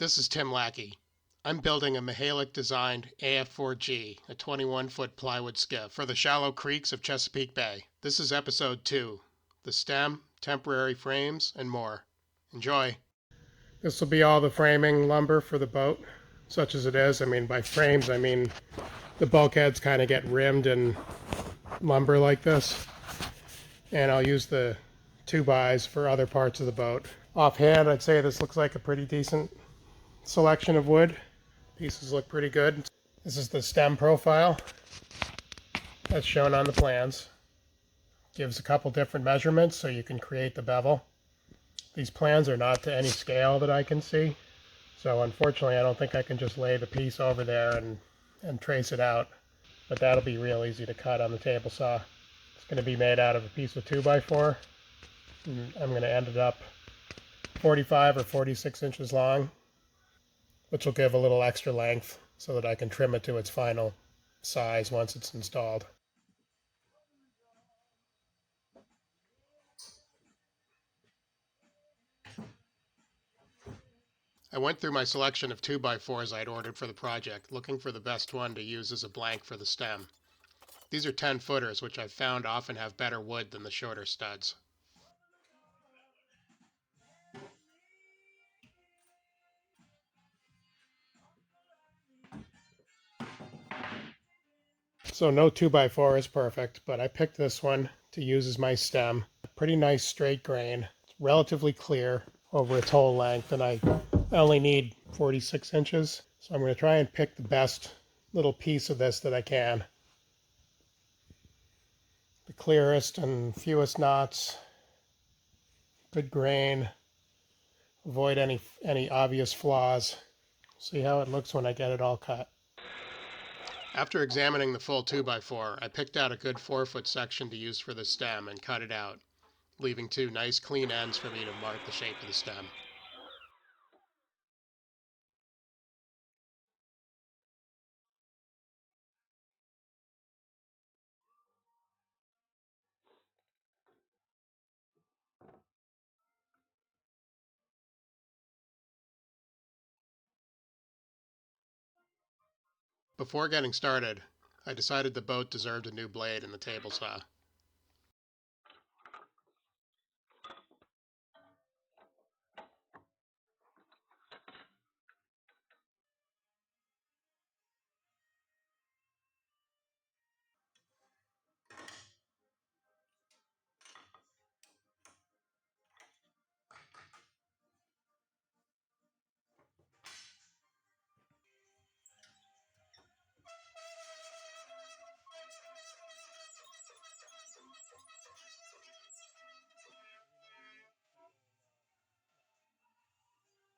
This is Tim Lackey. I'm building a Michalak-designed AF4G, a 21-foot plywood skiff, for the shallow creeks of Chesapeake Bay. This is episode 2, the stem, temporary frames, and more. Enjoy. This will be all the framing lumber for the boat, such as it is. By frames, the bulkheads kind of get rimmed in lumber like this. And I'll use the 2x for other parts of the boat. Offhand, I'd say this looks like a pretty decent selection of wood. Pieces look pretty good. This is the stem profile that's shown on the plans. Gives a couple different measurements so you can create the bevel. These plans are not to any scale that I can see, so unfortunately I don't think I can just lay the piece over there and trace it out, but that'll be real easy to cut on the table saw. It's going to be made out of a piece of 2x4. I'm going to end it up 45 or 46 inches long, which will give a little extra length so that I can trim it to its final size once it's installed. I went through my selection of 2x4s I'd ordered for the project, looking for the best one to use as a blank for the stem. These are 10-footers, which I've found often have better wood than the shorter studs. So no 2x4 is perfect, but I picked this one to use as my stem. Pretty nice straight grain. It's relatively clear over its whole length, and I only need 46 inches. So I'm going to try and pick the best little piece of this that I can. The clearest and fewest knots. Good grain. Avoid any obvious flaws. See how it looks when I get it all cut. After examining the full 2x4, I picked out a good 4-foot section to use for the stem and cut it out, leaving 2 nice clean ends for me to mark the shape of the stem. Before getting started, I decided the boat deserved a new blade in the table saw.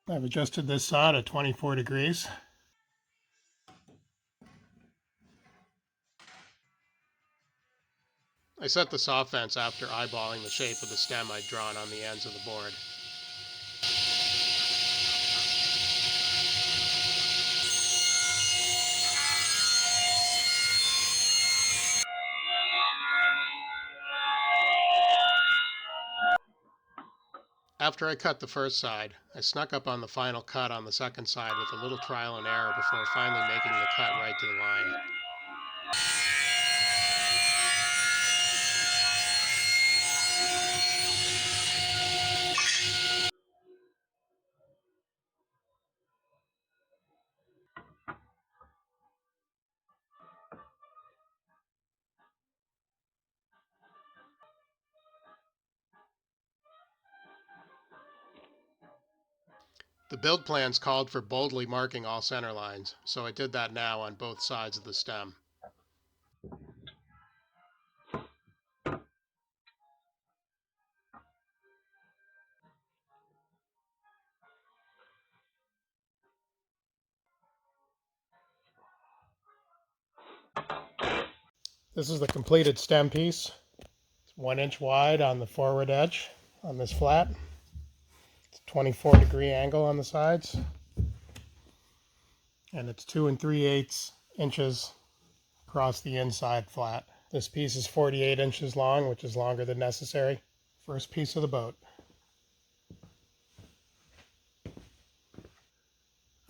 I've adjusted this saw to 24 degrees. I set the saw fence after eyeballing the shape of the stem I'd drawn on the ends of the board. After I cut the first side, I snuck up on the final cut on the second side with a little trial and error before finally making the cut right to the line. The build plans called for boldly marking all center lines, so I did that now on both sides of the stem. This is the completed stem piece. It's 1 inch wide on the forward edge on this flat. It's a 24-degree angle on the sides. And it's 2 3/8 inches across the inside flat. This piece is 48 inches long, which is longer than necessary. First piece of the boat.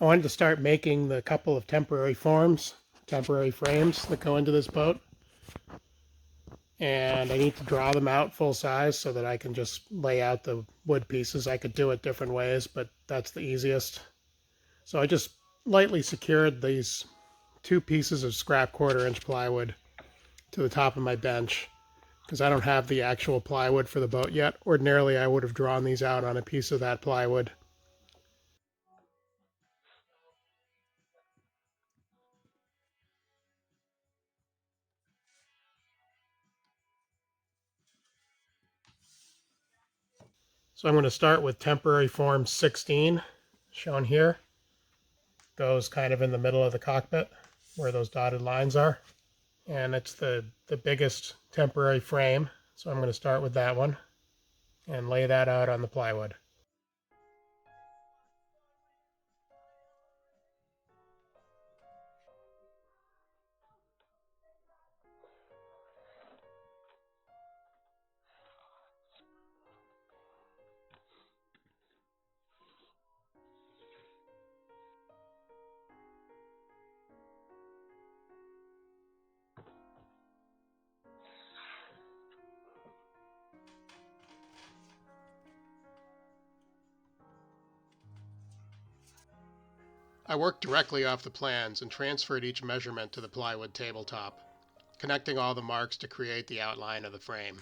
I wanted to start making the couple of temporary frames that go into this boat. And I need to draw them out full size so that I can just lay out the wood pieces. I could do it different ways, but that's the easiest. So I just lightly secured these 2 pieces of scrap 1/4-inch plywood to the top of my bench because I don't have the actual plywood for the boat yet. Ordinarily, I would have drawn these out on a piece of that plywood. So I'm going to start with temporary form 16, shown here. Goes kind of in the middle of the cockpit where those dotted lines are. And it's the biggest temporary frame. So I'm going to start with that one and lay that out on the plywood. I worked directly off the plans and transferred each measurement to the plywood tabletop, connecting all the marks to create the outline of the frame.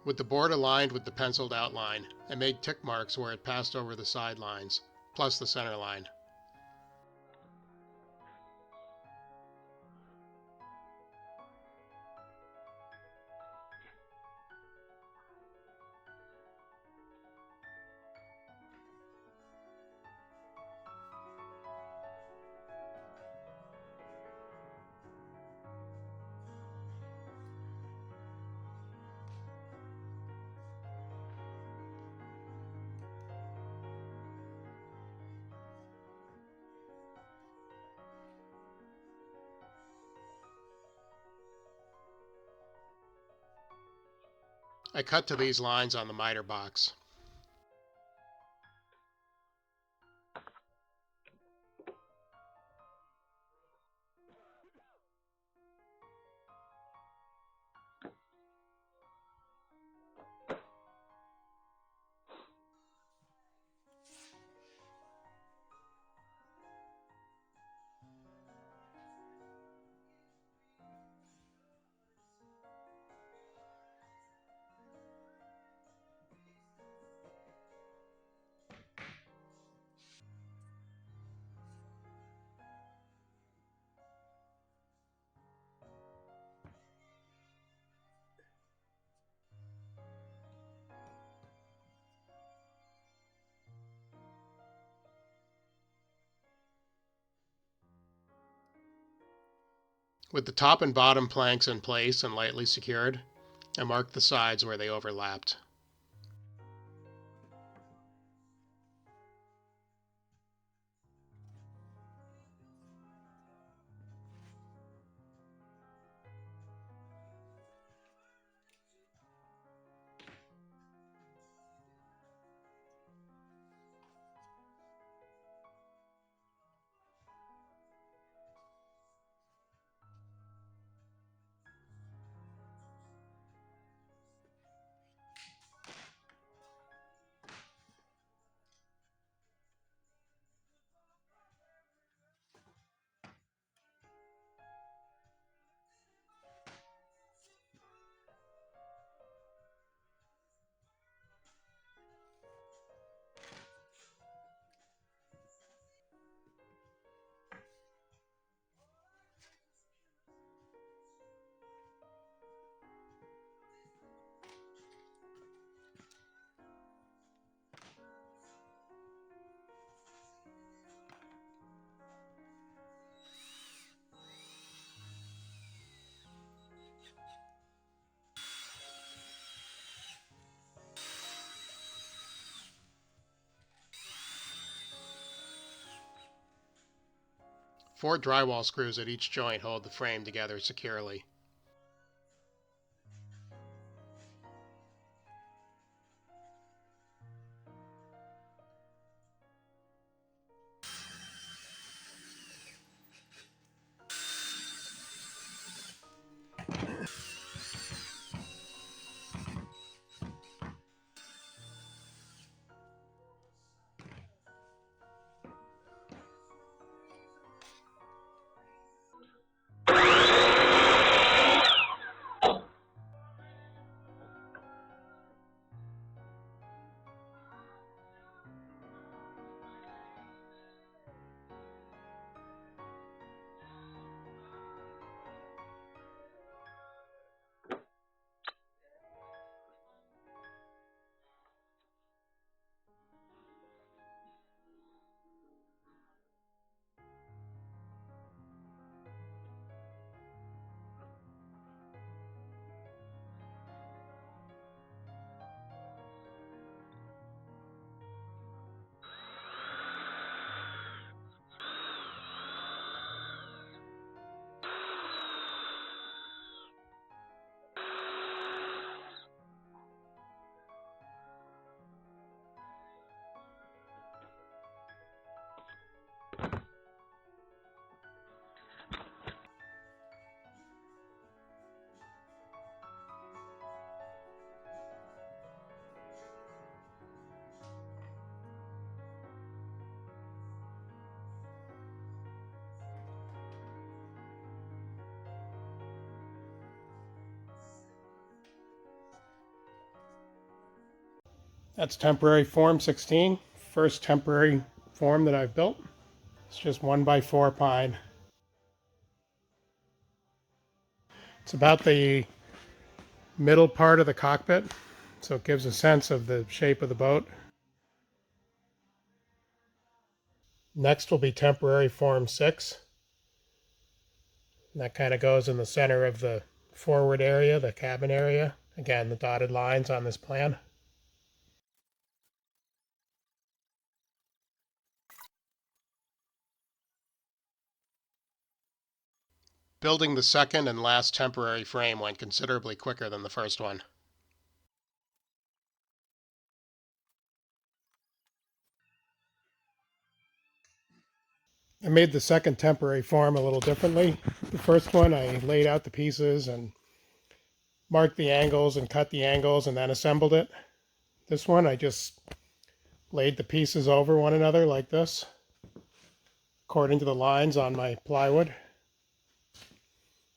With the board aligned with the penciled outline, I made tick marks where it passed over the side lines, plus the center line. I cut to these lines on the miter box. With the top and bottom planks in place and lightly secured, I marked the sides where they overlapped. 4 drywall screws at each joint hold the frame together securely. That's temporary form 16, first temporary form that I've built. It's just 1x4 pine. It's about the middle part of the cockpit, so it gives a sense of the shape of the boat. Next will be temporary form 6. And that kind of goes in the center of the forward area, the cabin area. Again, the dotted lines on this plan. Building the second and last temporary frame went considerably quicker than the first one. I made the second temporary form a little differently. The first one, I laid out the pieces and marked the angles and cut the angles and then assembled it. This one, I just laid the pieces over one another like this, according to the lines on my plywood.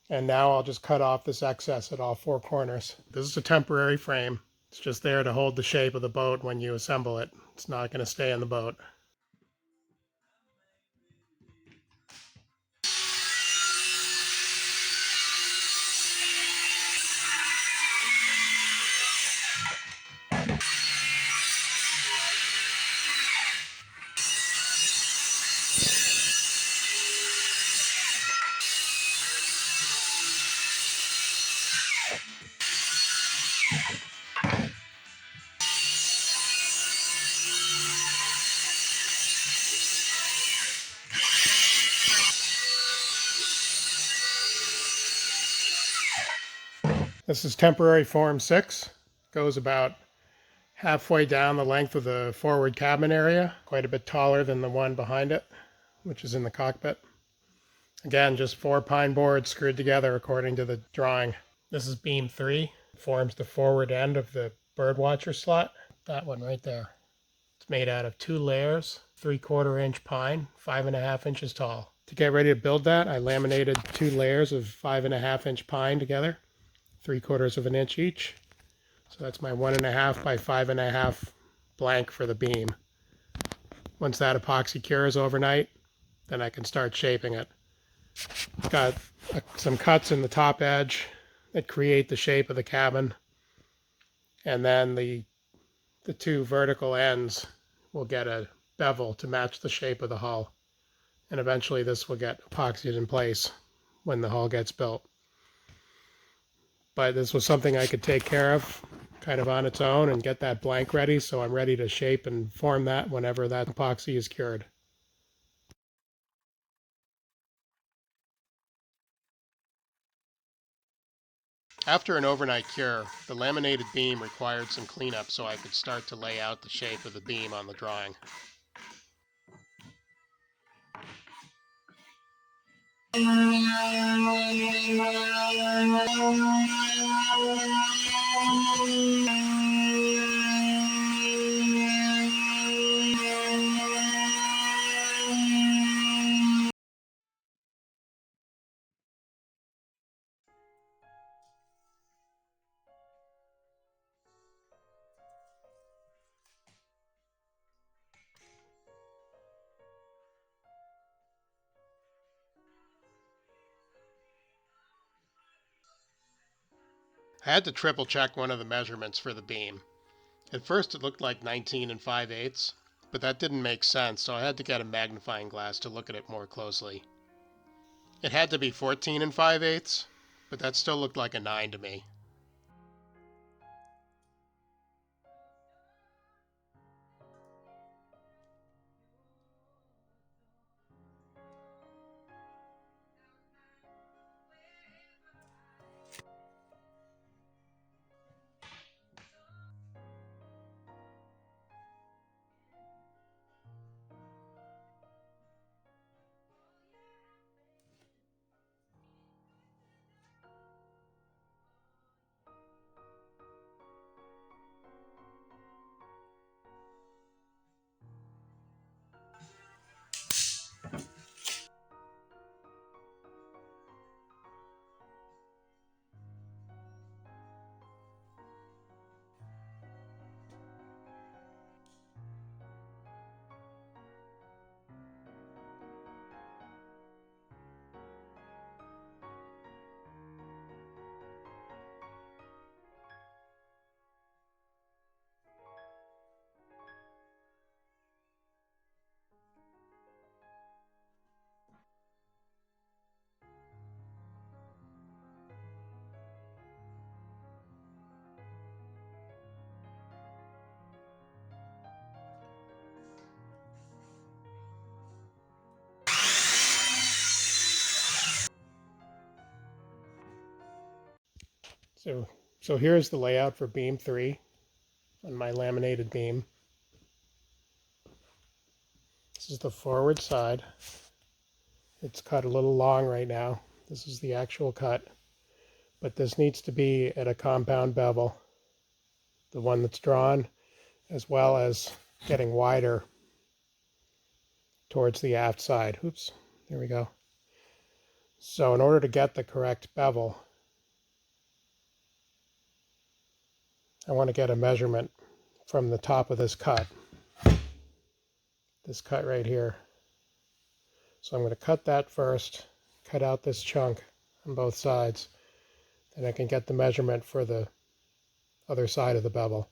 And now I'll just cut off this excess at all 4 corners. This is a temporary frame. It's just there to hold the shape of the boat when you assemble it. It's not going to stay in the boat. This is temporary form 6. Goes about halfway down the length of the forward cabin area, quite a bit taller than the one behind it, which is in the cockpit. Again, just 4 pine boards screwed together according to the drawing. This is beam 3. It forms the forward end of the Birdwatcher slot. That one right there. It's made out of 2 layers, 3/4 inch pine, 5.5 inches tall. To get ready to build that, I laminated 2 layers of 5.5 inch pine together, 3/4 of an inch each. So that's my 1.5 by 5.5 blank for the beam. Once that epoxy cures overnight, then I can start shaping it. Got some cuts in the top edge that create the shape of the cabin, and then the 2 vertical ends will get a bevel to match the shape of the hull, and eventually this will get epoxied in place when the hull gets built. But this was something I could take care of kind of on its own and get that blank ready, so I'm ready to shape and form that whenever that epoxy is cured. After an overnight cure, the laminated beam required some cleanup so I could start to lay out the shape of the beam on the drawing. I had to triple check one of the measurements for the beam. At first it looked like 19 5/8, but that didn't make sense, so I had to get a magnifying glass to look at it more closely. It had to be 14 5/8, but that still looked like a 9 to me. So here's the layout for beam 3 on my laminated beam. This is the forward side. It's cut a little long right now. This is the actual cut, but this needs to be at a compound bevel, the one that's drawn, as well as getting wider towards the aft side. Oops, there we go. So in order to get the correct bevel, I want to get a measurement from the top of this cut right here. So I'm going to cut that first, cut out this chunk on both sides, then I can get the measurement for the other side of the bevel.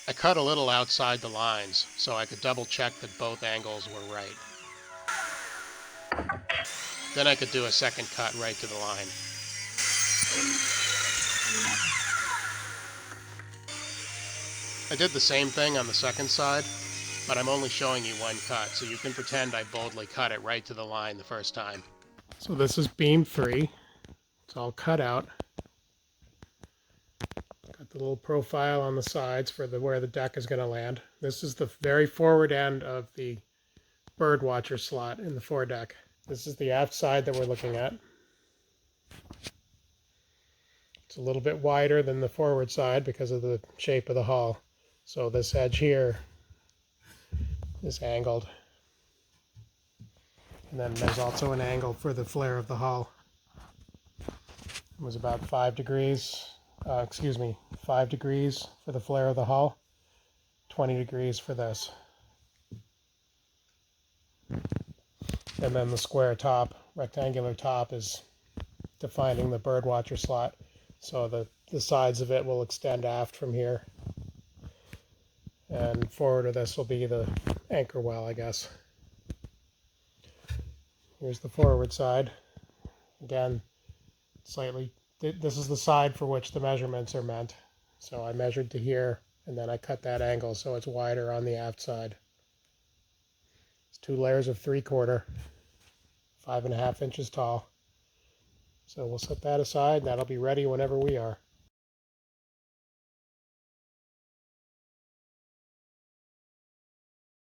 I cut a little outside the lines so I could double check that both angles were right. Then I could do a second cut right to the line. I did the same thing on the second side, but I'm only showing you one cut, so you can pretend I boldly cut it right to the line the first time. So this is beam 3. It's all cut out. Got the little profile on the sides for where the deck is going to land. This is the very forward end of the Birdwatcher slot in the foredeck. This is the aft side that we're looking at. It's a little bit wider than the forward side because of the shape of the hull. So this edge here is angled. And then there's also an angle for the flare of the hull. It was about 5 degrees, 5 degrees for the flare of the hull, 20 degrees for this. And then the square top, rectangular top, is defining the Birdwatcher slot. So the sides of it will extend aft from here. And forward of this will be the anchor well, I guess. Here's the forward side. Again, slightly, this is the side for which the measurements are meant. So I measured to here, and then I cut that angle so it's wider on the aft side. It's 2 layers of 3/4, 5.5 inches tall. So we'll set that aside, and that'll be ready whenever we are.